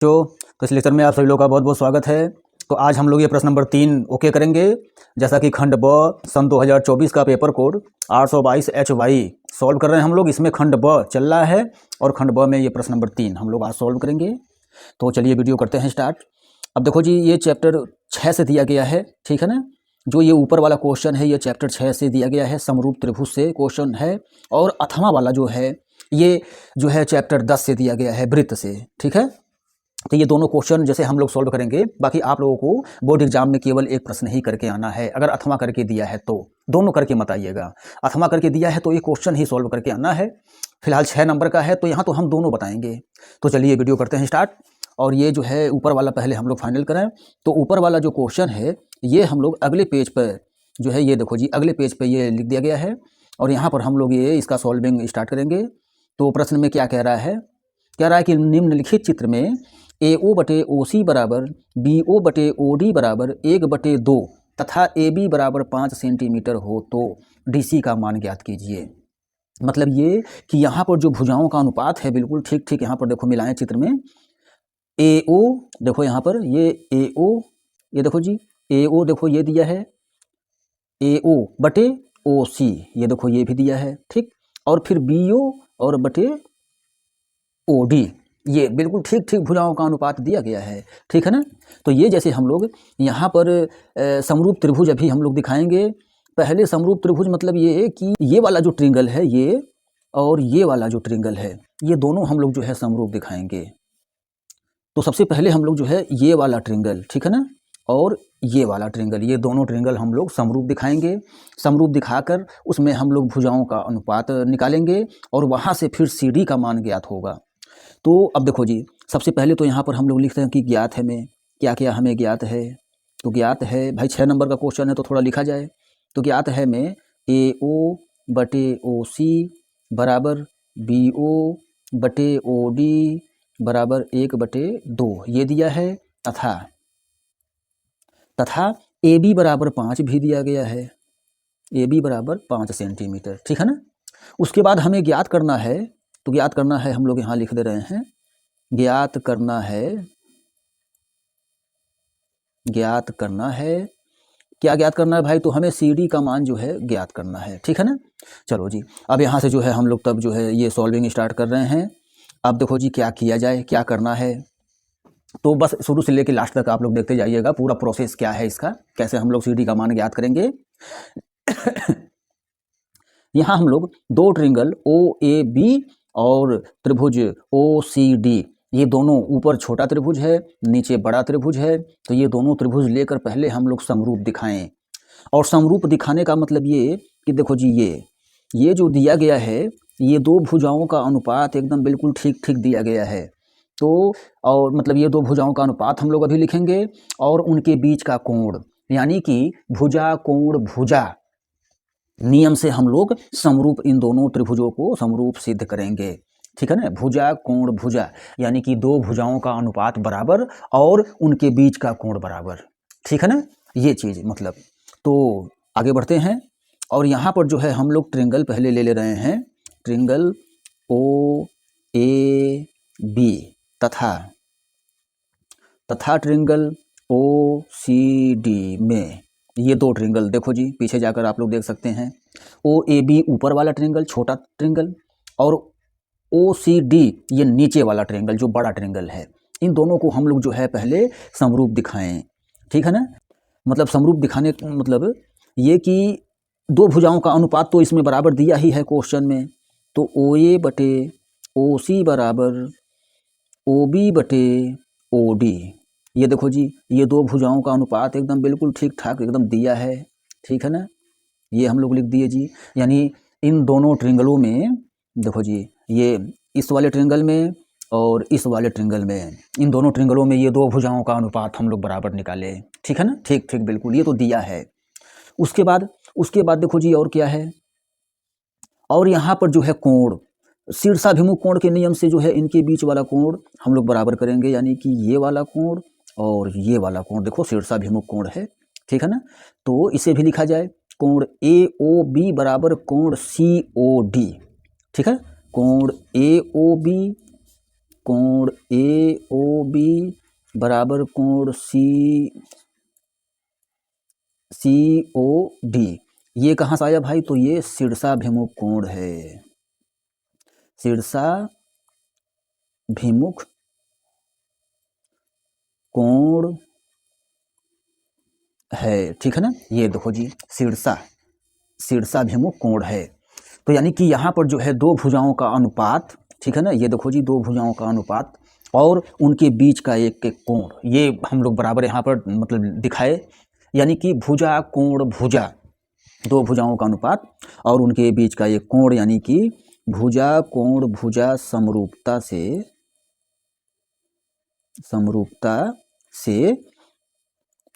तो इस लेक्चर में आप सभी लोगों का बहुत बहुत स्वागत है। तो आज हम लोग ये प्रश्न नंबर 3 ओके करेंगे। जैसा कि खंड ब सन 2024 का पेपर कोड 822HY सॉल्व कर रहे हैं हम लोग। इसमें खंड ब चल रहा है और खंड ब में ये प्रश्न नंबर 3 हम लोग आज सॉल्व करेंगे। तो चलिए वीडियो करते हैं स्टार्ट। अब देखो जी, ये चैप्टर 6 से दिया गया है, ठीक है ना। जो ये ऊपर वाला क्वेश्चन है ये चैप्टर 6 से दिया गया है, समरूप त्रिभुज से क्वेश्चन है। और अथवा वाला जो है ये जो है चैप्टर 10 से दिया गया है, वृत्त से, ठीक है। तो ये दोनों क्वेश्चन जैसे हम लोग सॉल्व करेंगे। बाकी आप लोगों को बोर्ड एग्जाम में केवल एक प्रश्न ही करके आना है। अगर अथवा करके दिया है तो दोनों करके मत आइएगा। अथवा करके दिया है तो एक क्वेश्चन ही सॉल्व करके आना है। फिलहाल 6 नंबर का है तो यहाँ तो हम दोनों बताएंगे। तो चलिए वीडियो करते हैं स्टार्ट। और ये जो है ऊपर वाला पहले हम लोग फाइनल करें। तो ऊपर वाला जो क्वेश्चन है ये हम लोग अगले पेज पर जो है, ये देखो जी, अगले पेज पर ये लिख दिया गया है। और यहाँ पर हम लोग ये इसका सॉल्विंग स्टार्ट करेंगे। तो प्रश्न में क्या कह रहा है? कह रहा है कि निम्नलिखित चित्र में AO/OC बराबर BO/OD बराबर 1/2 तथा AB बराबर 5 सेंटीमीटर हो तो DC का मान ज्ञात कीजिए। मतलब ये कि यहाँ पर जो भुजाओं का अनुपात है बिल्कुल ठीक ठीक यहाँ पर देखो मिलाएं चित्र में। AO देखो यहाँ पर ये AO, ये देखो जी AO देखो ये दिया है, AO/OC ये देखो ये भी दिया है, ठीक। और फिर BO और बटे OD ये बिल्कुल ठीक ठीक भुजाओं का अनुपात दिया गया है, ठीक है ना। तो ये जैसे हम लोग यहाँ पर समरूप त्रिभुज अभी हम लोग दिखाएंगे। पहले समरूप त्रिभुज मतलब ये कि ये वाला जो ट्रिंगल है ये और ये वाला जो ट्रिंगल है ये दोनों हम लोग जो है समरूप दिखाएंगे। तो सबसे पहले हम लोग जो है ये वाला ट्रिंगल, ठीक है ना, और ये वाला ट्रिंगल, ये दोनों ट्रिंगल हम लोग समरूप दिखाएंगे। समरूप दिखाकर उसमें हम लोग भुजाओं का अनुपात निकालेंगे और वहाँ से फिर CD का मान ज्ञात होगा। तो अब देखो जी, सबसे पहले तो यहाँ पर हम लोग लिखते हैं कि ज्ञात है में क्या क्या हमें ज्ञात है। तो ज्ञात है भाई 6 नंबर का क्वेश्चन है तो थोड़ा लिखा जाए। तो ज्ञात है में AO/OC बराबर BO/OD बराबर 1/2 ये दिया है। तथा AB बराबर 5 भी दिया गया है, AB बराबर 5 सेंटीमीटर, ठीक है ना। उसके बाद हमें ज्ञात करना है। तो ज्ञात करना है हम लोग यहाँ लिख दे रहे हैं, ज्ञात करना है क्या ज्ञात करना है भाई? तो हमें CD का मान जो है ज्ञात करना है, ठीक है ना। चलो जी, अब यहाँ से जो है हम लोग तब जो है ये सॉल्विंग स्टार्ट कर रहे हैं। अब देखो जी क्या किया जाए, क्या करना है। तो बस शुरू से लेकर लास्ट तक आप लोग देखते जाइएगा पूरा प्रोसेस क्या है इसका, कैसे हम लोग CD का मान ज्ञात करेंगे। यहाँ हम लोग दो ट्रिंगल OAB और त्रिभुज OCD, ये दोनों ऊपर छोटा त्रिभुज है नीचे बड़ा त्रिभुज है। तो ये दोनों त्रिभुज लेकर पहले हम लोग समरूप दिखाएं। और समरूप दिखाने का मतलब ये कि देखो जी ये जो दिया गया है ये दो भुजाओं का अनुपात एकदम बिल्कुल ठीक ठीक दिया गया है। तो और मतलब ये दो भुजाओं का अनुपात हम लोग अभी लिखेंगे और उनके बीच का कोण, यानी कि भुजा कोण भुजा नियम से हम लोग समरूप इन दोनों त्रिभुजों को समरूप सिद्ध करेंगे, ठीक है ना। भुजा कोण भुजा यानी कि दो भुजाओं का अनुपात बराबर और उनके बीच का कोण बराबर, ठीक है ना, ये चीज़ मतलब। तो आगे बढ़ते हैं और यहाँ पर जो है हम लोग ट्रिंगल पहले ले रहे हैं, ट्रिंगल OAB तथा ट्रिंगल OCD में ये दो ट्रिंगल देखो जी, पीछे जाकर आप लोग देख सकते हैं। OAB ऊपर वाला ट्रिंगल छोटा ट्रिंगल और OCD ये नीचे वाला ट्रिंगल जो बड़ा ट्रिंगल है। इन दोनों को हम लोग जो है पहले समरूप दिखाएं, ठीक है ना। मतलब समरूप दिखाने मतलब ये कि दो भुजाओं का अनुपात तो इसमें बराबर दिया ही है क्वेश्चन में। तो OA/OC बराबर OB/OD, ये देखो जी ये दो भुजाओं का अनुपात एकदम बिल्कुल ठीक ठाक एकदम दिया है, ठीक है ना। ये हम लोग लिख दिए जी, यानी इन दोनों ट्रिंगलों में देखो जी ये इस वाले ट्रिंगल में और इस वाले ट्रिंगल में, इन दोनों ट्रिंगलों में ये दो भुजाओं का अनुपात हम लोग बराबर निकाले, ठीक है ना, ठीक ठीक बिल्कुल ये तो दिया है। उसके बाद देखो जी और क्या है। और यहाँ पर जो है कोण, शीर्षाभिमुख कोण के नियम से जो है इनके बीच वाला कोण हम लोग बराबर करेंगे, यानी कि ये वाला कोण और ये वाला कोण देखो शीर्षाभिमुख कोण है, ठीक है ना। तो इसे भी लिखा जाए कोण AOB बराबर कोण COD, ठीक है। कोण कोण ए ओ बी बराबर कोण सी ओ डी। ये कहाँ से आया भाई? तो ये शीर्षाभिमुख कोण है, शीर्षाभिमुख कोण है, ठीक है ना। ये देखो जी शीर्षाभिमुख कोण है। तो यानी कि यहाँ पर जो है दो भुजाओं का अनुपात, ठीक है ना। ये देखो जी दो भुजाओं का अनुपात और उनके बीच का एक एक कोण, ये हम लोग बराबर यहाँ पर मतलब दिखाए। यानी कि भुजा कोण भुजा, दो भुजाओं का अनुपात और उनके बीच का एक कोण, यानी कि भुजा कोण भुजा समरूपता से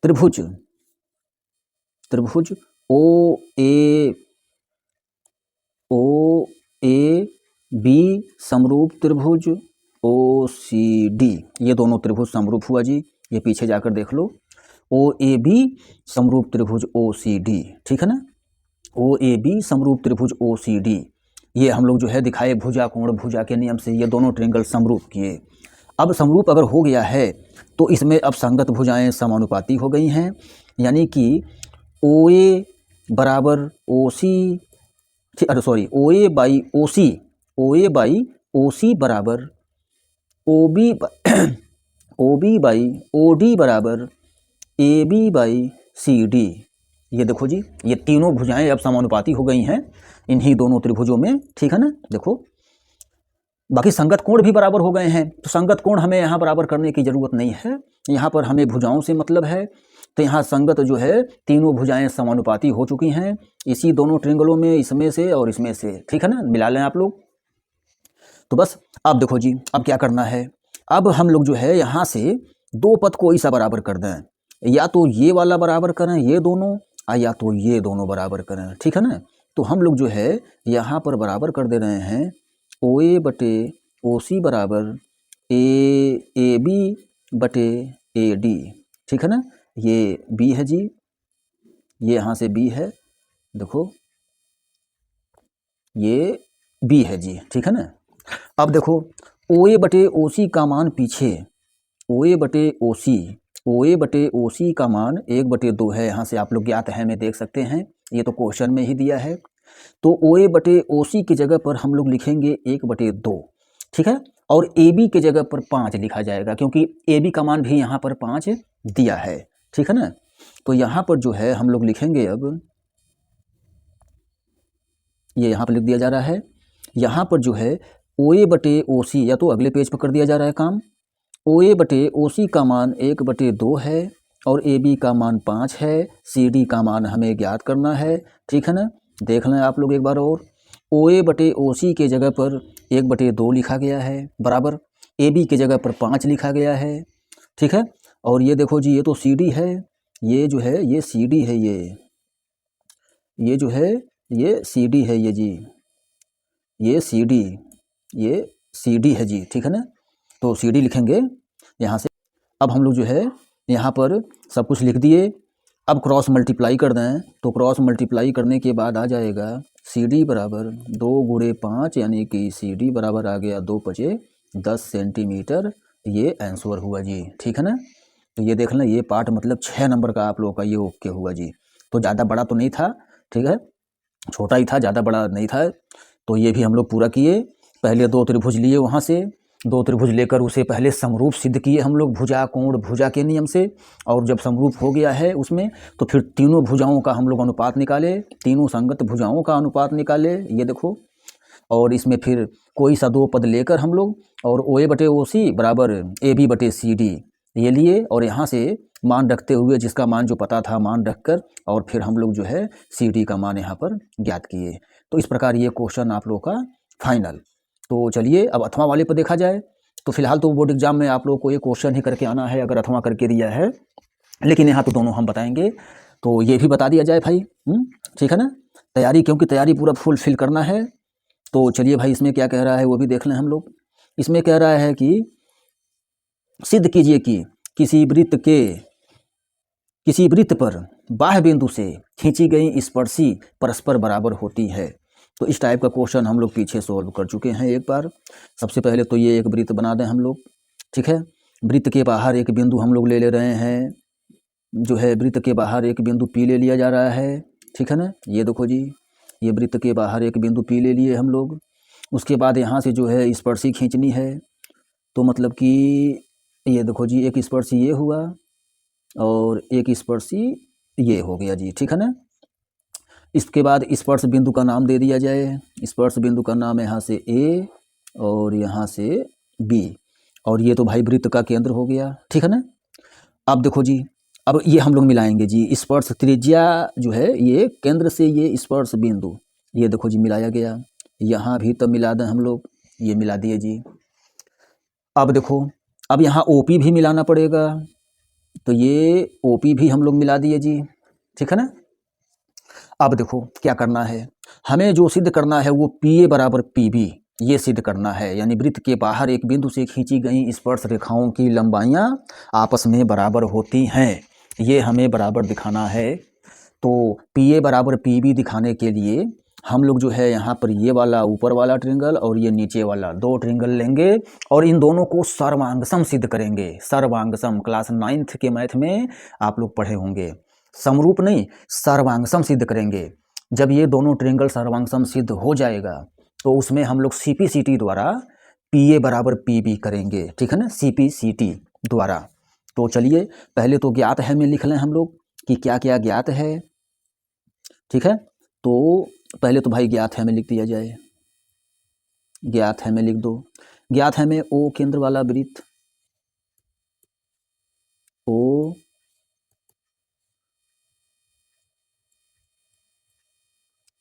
त्रिभुज ओ ए बी समरूप त्रिभुज ओ सी डी। ये दोनों त्रिभुज समरूप हुआ जी। ये पीछे जाकर देख लो, ओ ए बी समरूप त्रिभुज ओ सी डी, ठीक है ना। ओ ए बी समरूप त्रिभुज ओ सी डी, ये हम लोग जो है दिखाए भुजा कोण भुजा के नियम से। ये दोनों ट्रायंगल समरूप किए। अब समरूप अगर हो गया है तो इसमें अब संगत भुजाएं समानुपाती हो गई हैं। यानी कि ओ ए बराबर ओ सी, ओ ए बाई ओ सी बराबर O B by O D बराबर A B by C D. ये देखो जी ये तीनों भुजाएं अब समानुपाती हो गई हैं इन्हीं दोनों त्रिभुजों में, ठीक है ना। देखो बाकी संगत कोण भी बराबर हो गए हैं, तो संगत कोण हमें यहाँ बराबर करने की ज़रूरत नहीं है। यहाँ पर हमें भुजाओं से मतलब है, तो यहाँ संगत जो है तीनों भुजाएं समानुपाती हो चुकी हैं इसी दोनों ट्रायंगलों में, इसमें से और इसमें से, ठीक है ना। मिला लें आप लोग। तो बस अब देखो जी अब क्या करना है। अब हम लोग जो है यहाँ से दो पद को ऐसा बराबर कर दें, या तो ये वाला बराबर करें ये दोनों, या तो ये दोनों बराबर करें, ठीक है ना। तो हम लोग जो है यहाँ पर बराबर कर दे रहे हैं ओ ए बटे ओ सी बराबर ए बी बटे ए डी, ठीक है ना। ये बी है जी, ये यहाँ से बी है, देखो ये बी है जी, ठीक है ना। अब देखो ओ ए बटे ओ सी का मान पीछे, ओ ए बटे ओ सी का मान 1/2 है। यहाँ से आप लोग ज्ञात है में देख सकते हैं, ये तो क्वेश्चन में ही दिया है। तो ओ ए बटे ओ सी की जगह पर हम लोग लिखेंगे 1/2, ठीक है। और ए बी की जगह पर 5 लिखा जाएगा, क्योंकि ए बी का मान भी यहाँ पर 5 दिया है, ठीक है ना। तो यहाँ पर जो है हम लोग लिखेंगे, अब ये यहाँ पर लिख दिया जा रहा है। यहाँ पर जो है ओ ए बटे ओ सी, या तो अगले पेज पर कर दिया जा रहा है काम। ओ ए बटे ओ सी का मान 1/2 है और ए बी का मान 5 है, सी डी का मान हमें ज्ञात करना है, ठीक है ना। देख लें आप लोग एक बार और, ओ ए बटे ओ सी के जगह पर 1/2 लिखा गया है, बराबर ए बी के जगह पर 5 लिखा गया है, ठीक है। और ये देखो जी ये तो सी डी है, ये जो है ये सी डी है, ये जो है ये सी डी है, ये जी ये सी डी है जी, ठीक है ना। तो सी डी लिखेंगे यहाँ से। अब हम लोग जो है यहाँ पर सब कुछ लिख दिए। अब क्रॉस मल्टीप्लाई कर दें, तो क्रॉस मल्टीप्लाई करने के बाद आ जाएगा सी डी बराबर 2 × 5, यानी कि सी डी बराबर आ गया 2×5 10 सेंटीमीटर। ये आंसर हुआ जी, ठीक है ना। तो ये देख लें, ये पार्ट मतलब 6 नंबर का आप लोगों का ये ओके हुआ जी। तो ज़्यादा बड़ा तो नहीं था, ठीक है, छोटा ही था, ज़्यादा बड़ा नहीं था। तो ये भी हम लोग पूरा किए। पहले 2 त्रिभुज लिए, वहाँ से 2 त्रिभुज लेकर उसे पहले समरूप सिद्ध किए हम लोग भुजा कोण भुजा के नियम से। और जब समरूप हो गया है उसमें, तो फिर तीनों भुजाओं का हम लोग अनुपात निकाले, तीनों संगत भुजाओं का अनुपात निकाले, ये देखो। और इसमें फिर कोई सा 2 पद लेकर हम लोग, और ओ ए बटे ओ सी बराबर ए बी बटे सी डी ये लिए, और यहाँ से मान रखते हुए जिसका मान जो पता था मान रखकर, और फिर हम लोग जो है सी डी का मान यहाँ पर ज्ञात किए। तो इस प्रकार ये क्वेश्चन आप लोगों का फाइनल। तो चलिए अब अथवा वाले पर देखा जाए। तो फिलहाल तो बोर्ड एग्जाम में आप लोगों को ये क्वेश्चन ही करके आना है अगर अथवा करके दिया है, लेकिन यहाँ तो दोनों हम बताएंगे। तो ये भी बता दिया जाए भाई, ठीक है ना। तैयारी, क्योंकि तैयारी पूरा फुलफिल करना है। तो चलिए भाई इसमें क्या कह रहा है वो भी देख लें हम लोग। इसमें कह रहा है कि सिद्ध कीजिए कि किसी वृत्त पर बाह्य बिंदु से खींची गई स्पर्शी परस्पर बराबर होती है। तो इस टाइप का क्वेश्चन हम लोग पीछे सॉल्व कर चुके हैं एक बार। सबसे पहले तो ये एक वृत्त बना दें हम लोग, ठीक है। वृत्त के बाहर एक बिंदु हम लोग ले रहे हैं, जो है वृत्त के बाहर एक बिंदु P ले लिया जा रहा है, ठीक है ना। ये देखो जी, ये वृत्त के बाहर एक बिंदु P ले लिए हम लोग। उसके बाद यहाँ से जो है स्पर्शी खींचनी है, तो मतलब कि ये देखो जी, एक स्पर्शी ये हुआ और एक स्पर्शी ये हो गया जी, ठीक है ना। इसके बाद स्पर्श बिंदु का नाम दे दिया जाए। स्पर्श बिंदु का नाम यहाँ से A और यहाँ से B, और ये तो भाई वृत्त का केंद्र हो गया, ठीक है ना। अब देखो जी, अब ये हम लोग मिलाएंगे जी, स्पर्श त्रिज्या जो है ये केंद्र से ये स्पर्श बिंदु, ये देखो जी मिलाया गया। यहाँ भी तब मिला दें हम लोग, ये मिला दिए जी। अब देखो, अब यहाँ OP भी मिलाना पड़ेगा, तो ये OP भी हम लोग मिला दिए जी, ठीक है ना। अब देखो क्या करना है, हमें जो सिद्ध करना है वो PA बराबर PB ये सिद्ध करना है, यानी वृत्त के बाहर एक बिंदु से खींची गई स्पर्श रेखाओं की लंबाइयाँ आपस में बराबर होती हैं, ये हमें बराबर दिखाना है। तो PA बराबर PB दिखाने के लिए हम लोग जो है यहाँ पर ये वाला ऊपर वाला ट्रिंगल और ये नीचे वाला दो ट्रिंगल लेंगे और इन दोनों को सर्वांगसम सिद्ध करेंगे। सर्वांगसम क्लास 9th के मैथ में आप लोग पढ़े होंगे, समरूप नहीं सर्वांगसम सिद्ध करेंगे। जब ये दोनों ट्रिंगल सर्वांगसम सिद्ध हो जाएगा तो उसमें हम लोग CPCT द्वारा PA बराबर PB करेंगे, ठीक है ना, CPCT द्वारा। तो चलिए पहले तो ज्ञात है में लिख लें हम लोग कि क्या क्या ज्ञात है, ठीक है। तो पहले तो भाई ज्ञात है में लिख दिया जाए, ज्ञात है में लिख दो। ज्ञात है में O केंद्र वाला वृत्त,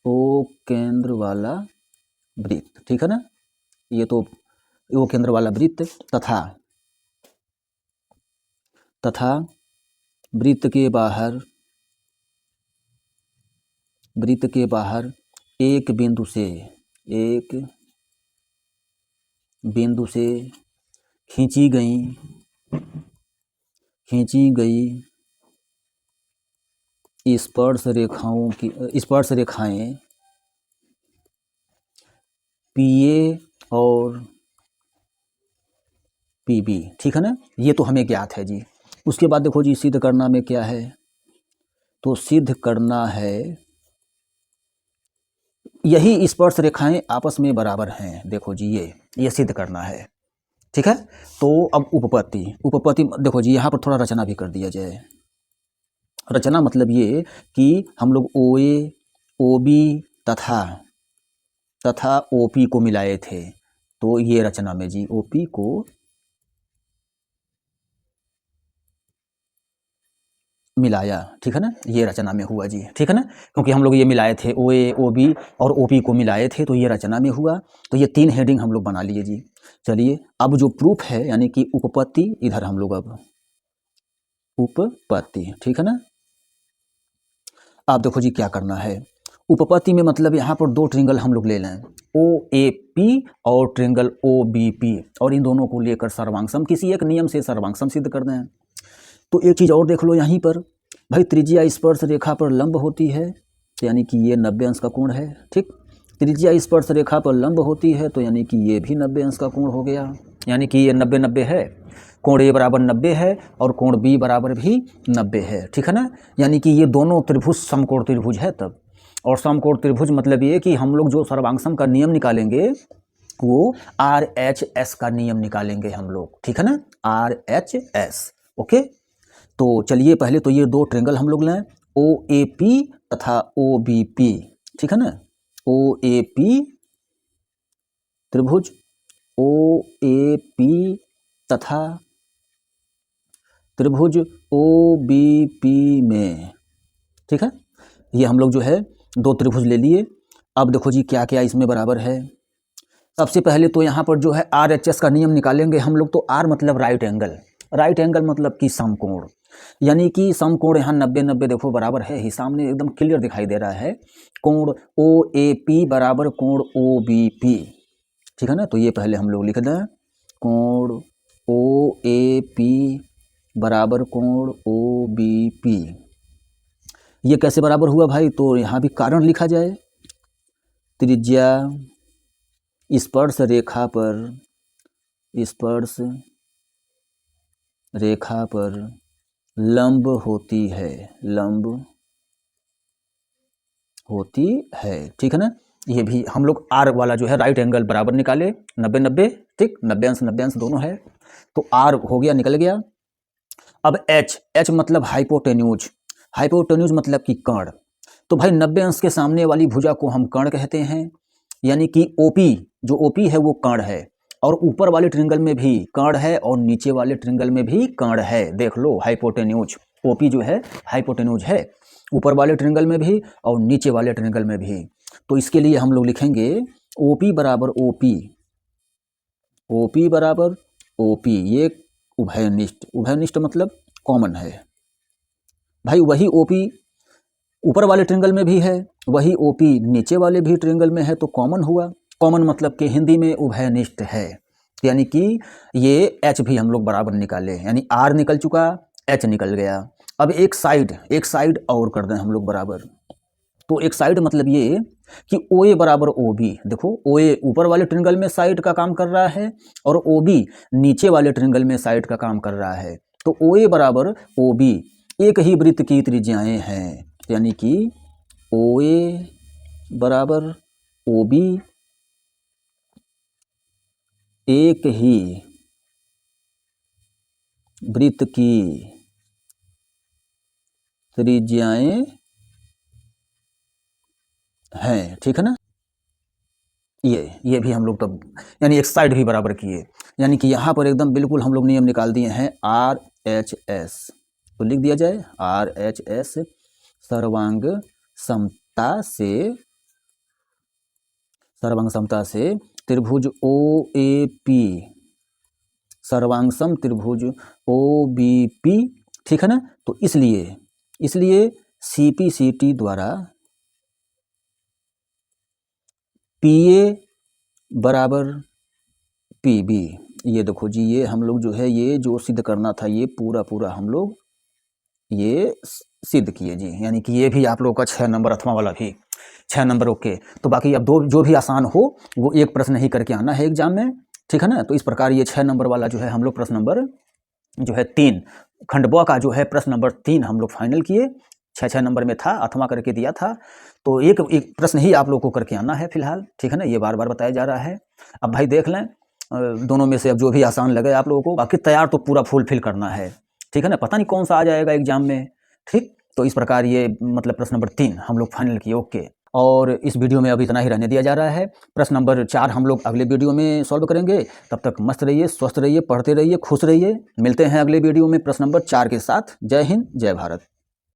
O केंद्र वाला वृत्त, ठीक है ना। ये तो O केंद्र वाला वृत्त तथा वृत्त के बाहर एक बिंदु से खींची गई स्पर्श रेखाएं PA और PB, ठीक है ना। ये तो हमें ज्ञात है जी। उसके बाद देखो जी सिद्ध करना में क्या है, तो सिद्ध करना है यही स्पर्श रेखाएं आपस में बराबर हैं, देखो जी ये सिद्ध करना है, ठीक है। तो अब उपपत्ति देखो जी, यहाँ पर थोड़ा रचना भी कर दिया जाए। रचना मतलब ये कि हम लोग OA OB तथा OP को मिलाए थे, तो ये रचना में जी OP को मिलाया, ठीक है ना, ये रचना में हुआ जी, ठीक है ना। क्योंकि हम लोग ये मिलाए थे OA OB और OP को मिलाए थे, तो ये रचना में हुआ। तो ये 3 हेडिंग हम लोग बना लिए जी। चलिए अब जो प्रूफ है यानी कि उपपत्ति, इधर हम लोग अब उपपत्ति, ठीक है ना। अब देखो जी क्या करना है, उपपत्ति में मतलब यहाँ पर दो ट्रिंगल हम लोग ले लें, OAP और ट्रिंगल OBP, और इन दोनों को लेकर सर्वांगसम किसी एक नियम से सर्वांगसम सिद्ध कर दें। तो एक चीज़ और देख लो यहीं पर, भाई त्रिज्या स्पर्श रेखा पर लंब होती है, यानी कि ये 90 अंश का कोण है, ठीक। त्रिज्या स्पर्श रेखा पर लंब होती है, तो यानी कि ये भी 90 अंश का कोण हो गया, यानी कि ये 90-90 है। कोण A बराबर 90 है और कोण B बराबर भी 90 है, ठीक है ना। यानी कि ये दोनों त्रिभुज समकोण त्रिभुज है तब। और समकोण त्रिभुज मतलब ये कि हम लोग जो सर्वांगसम का नियम निकालेंगे वो RHS का नियम निकालेंगे हम लोग, ठीक है ना, RHS, ओके। तो चलिए पहले तो ये दो ट्रेंगल हम लोग लें, OAP तथा OBP, ठीक है ना। OAP त्रिभुज, OAP तथा त्रिभुज OBP में, ठीक है। ये हम लोग जो है दो त्रिभुज ले लिए। अब देखो जी क्या क्या इसमें बराबर है। सबसे पहले तो यहाँ पर जो है RHS का नियम निकालेंगे हम लोग। तो R मतलब राइट एंगल मतलब कि समकोण, यानी कि समकोण यहाँ 90-90 देखो बराबर है ही, सामने एकदम क्लियर दिखाई दे रहा है। कोण OAP बराबर कोण OBP, ठीक है ना। तो ये पहले हम लोग लिख दें, कोण OAP बराबर कोण OBP। ये कैसे बराबर हुआ भाई, तो यहाँ भी कारण लिखा जाए। त्रिज्या स्पर्श रेखा पर लंब होती है, ठीक है ना। ये भी हम लोग आर वाला जो है राइट एंगल बराबर निकाले, 90-90, ठीक, 90 अंश दोनों है, तो आर हो गया, निकल गया। अब एच मतलब हाइपोटेन्यूज मतलब कि कर्ण। तो भाई 90 अंश के सामने वाली भुजा को हम कर्ण कहते हैं, यानी कि ओपी, जो ओपी है वो कर्ण है, और ऊपर वाले ट्रिंगल में भी कर्ण है और नीचे वाले ट्रिंगल में भी कर्ण है। देख लो, हाइपोटेन्यूज, ओपी जो है हाइपोटेन्यूज है, ऊपर वाले ट्रिंगल में भी और नीचे वाले ट्रिंगल में भी। तो इसके लिए हम लोग लिखेंगे ओपी बराबर ओपी, ये उभयनिष्ठ मतलब कॉमन है भाई। वही ओपी ऊपर वाले ट्रिंगल में भी है, वही ओपी नीचे वाले भी ट्रिंगल में है, तो कॉमन हुआ। कॉमन मतलब कि हिंदी में उभयनिष्ठ है, यानी कि ये एच भी हम लोग बराबर निकाले, यानी आर निकल चुका, एच निकल गया। अब एक साइड और कर दें हम लोग बराबर। तो एक साइड मतलब ये कि ओ ए बराबर ओ बी। देखो, ओ ए ऊपर वाले ट्रिंगल में साइड का काम कर रहा है और ओ बी नीचे वाले ट्रिंगल में साइड का काम कर रहा है। तो ओ ए बराबर ओ बी, एक ही वृत्त की त्रिज्याएं हैं, यानी कि ओ ए बराबर ओ बी, एक ही वृत्त की त्रिज्याएं हैं, ठीक है ना। ये भी हम लोग तब यानी एक साइड भी बराबर किए, यानी कि यहाँ पर एकदम बिल्कुल हम लोग नियम निकाल दिए हैं। आर एच एस, तो लिख दिया जाए आर एच एस सर्वांग समता से त्रिभुज ओ ए पी, सर्वांग सम त्रिभुज ओ बी पी, ठीक है ना। तो इसलिए CPCT द्वारा PA बराबर PB। ये देखो जी, ये हम लोग जो है ये जो सिद्ध करना था ये पूरा हम लोग ये सिद्ध किए जी, यानी कि ये भी आप लोगों का 6 नंबर, अथवा वाला भी 6 नंबर, ओके। तो बाकी अब जो भी आसान हो वो एक प्रश्न ही करके आना है एग्जाम में, ठीक है ना। तो इस प्रकार ये 6 नंबर वाला जो है हम लोग प्रश्न नंबर जो है 3 खंड ब का जो है प्रश्न नंबर 3 हम लोग फाइनल किए। 6 नंबर में था, अथवा करके दिया था, तो एक प्रश्न ही आप लोग को करके आना है फिलहाल, ठीक है ना। ये बार बताया जा रहा है। अब भाई देख लें दोनों में से अब जो भी आसान लगे आप लोगों को, बाकी तैयार तो पूरा फुलफिल करना है, ठीक है ना। पता नहीं कौन सा आ जाएगा एग्जाम में, ठीक। तो इस प्रकार ये मतलब प्रश्न नंबर 3 हम लोग फाइनल किए, ओके। और इस वीडियो में अभी इतना ही रहने दिया जा रहा है। प्रश्न नंबर 4 हम लोग अगले वीडियो में सॉल्व करेंगे। तब तक मस्त रहिए, स्वस्थ रहिए, पढ़ते रहिए, खुश रहिए। मिलते हैं अगले वीडियो में प्रश्न नंबर 4 के साथ। जय हिंद, जय भारत।